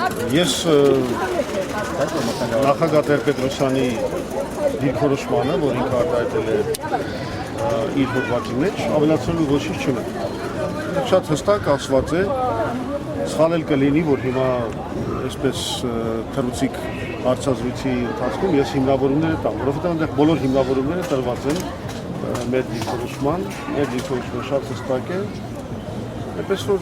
Ես նախագահ Տեր-Պետրոսյանի դիրքորոշմանը, որ ինքը արտահայտել է իր հոդվածի մեջ, ավելացնելու ոչինչ չունեմ։ Շատ հստակ ասված է, սխալել կլինի, որ հիմա այսպես թռուցիկ հարցազրույցի ընթացքում ես հիմնավորումները տամ, որովհետև այնտեղ բոլոր հիմնավորումները տրված են մեր դիրքորոշման, մեր դիրքորոշումը շատ հստակ է, այնպես որ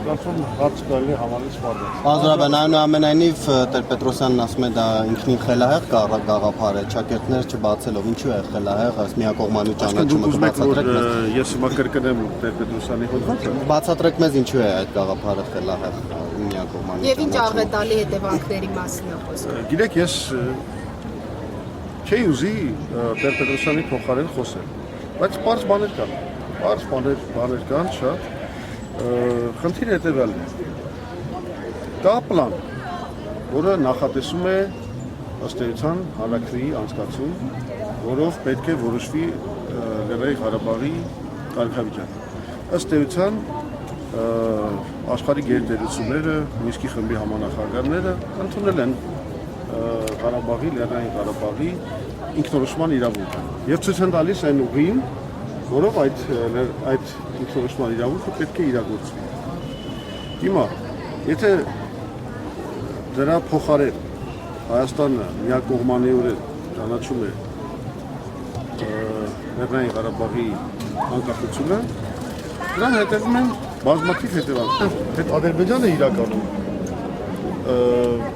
Գալսում հարց կարելի է համարել սպառված։ Պարոն այնուամենայնիվ Տեր-Պետրոսյանն ասում է դա ինքնին խելահեղ գաղափար է, ճակերտներ չբացելով, ինչու է խելահեղ, այս միակողմանի ճանաչումը կբացատրեք մեզ։ Ես հիմա կրկնեմ Տեր-Պետրոսյանի հոդվածը։ Բացատրեք մեզ ինչու է այդ գաղափարը խելահեղ միակողմանի։ Եվ ինչ աղետալի հետևանքների մասին է խոսքը։ Գիտեք, ես չէի ուզի Տեր-Պետրոսյանի փոխարեն խոսել, բայց պարզ բաներ կան։ Պարզ բաներ կան շատ։ Խնդիրը հետևյալն է։ Կա պլան, որը նախատեսում է ըստ էության հանրաքվեի անցկացում, որով պետք է որոշվի Լեռնային Ղարաբաղի կարգավիճակը։ Ըստ էության աշխարհի գերտերությունները, Մինսկի խմբի համանախագահները ընդունել են Ղարաբաղի, Լեռնային Ղարաբաղի ինքնորոշման իրավունքը եւ ցույց են տալիս այն ուղին, որով այդ ինքնորոշման իրավունքը պետք է իրագործվի։ Հիմա, եթե դրա փոխարեն Հայաստանը միակողմանիորեն ճանաչում է Լեռնային Ղարաբաղի անկախությունը, դրան հետևում են բազմաթիվ հետևանքներ։ Այդ Ադրբեջանը իրականում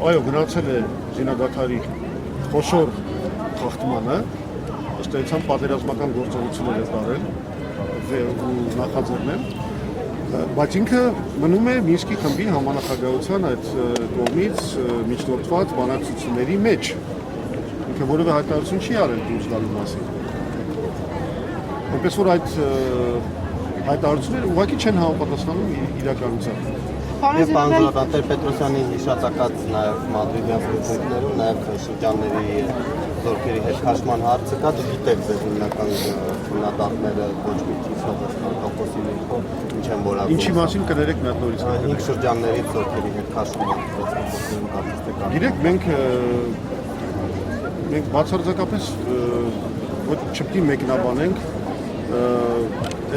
այո, գնացել է զինադադարի խոշոր խախտմանը, ըստ էության պատերազմական գործողություններ է տարել ու նախաձեռնել, բայց ինքը մնում է Մինսկի խմբի համանախագահության այդ կողմից միջնորդված բանակցությունների մեջ։ Ինքը որևէ հայտարարություն չի արել դուրս գալու մասին։ Այնպես որ այդ հայտարարությունները ուղղակի չեն համապատասխանում իրականությանը։ Եվ պարոն Տեր-Պետրոսյանի հիշատակած նաև մադրիդյան զրույցներում, նաև շրջանների զորքերի հետ քաշման հարցը կա, դուք գիտեք ձեր հիմնական քննադատները ոչ մի ցուցաբերական կապոսի ներքո ինչ են որակում։ Ինչի մասին կներեք մի հատ նորից։ 5 շրջանների զորքերի հետ քաշման հարցը։ Գիտեք, մենք բացարձակապես ոչ չպետք է մեկնաբանենք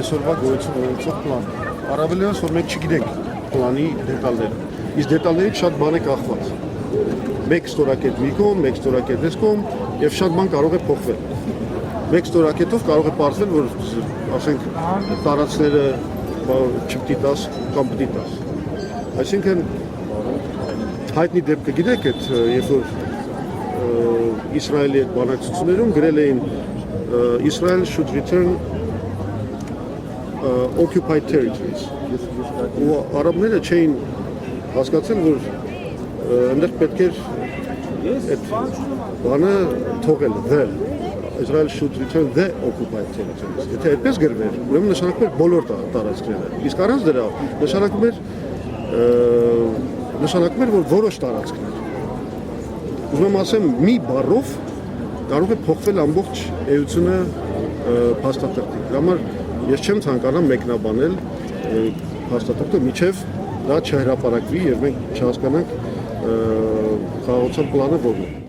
այսօրվա գոյություն ունեցող պլան։ Առավելևս որ մենք չգիտենք պլանի դետալները։ Իսկ դետալներից շատ բան է կախված։ Մեկ ստորակետ մի կողմ, մեկ ստորակետ այս կողմ եւ շատ բան կարող է փոխվել։ Մեկ ստորակետով կարող է պարզվել, որ ասենք տարածքները չպետք է տաս կամ պետք է տաս։ Այսինքն հայտնի դեպքը գիտեք, այդ երբ որ Իսրայելի հետ բանակցություններում գրել էին Israel should return occupied territories։ Ու արաբները չէին հասկացել, որ այնտեղ պետք էր այդ բանը թողել, Israel should return the occupied territories։ Եթե այդպես գրվեր, ուրեմն նշանակում էր բոլոր տարածքները։ Իսկ առանց դրա նշանակում էր, որ որոշ տարածքներ։ Ուզում եմ ասեմ, մի բառով կարող է փոխվել ամբողջ էությունը փաստաթղթի։ Դրա համար ես չեմ ցանկանա մեկնաբանել փաստաթղթը, միջև դա չհրապարակվի եւ մենք չհասկանանք խաղաղության պլանը որն է։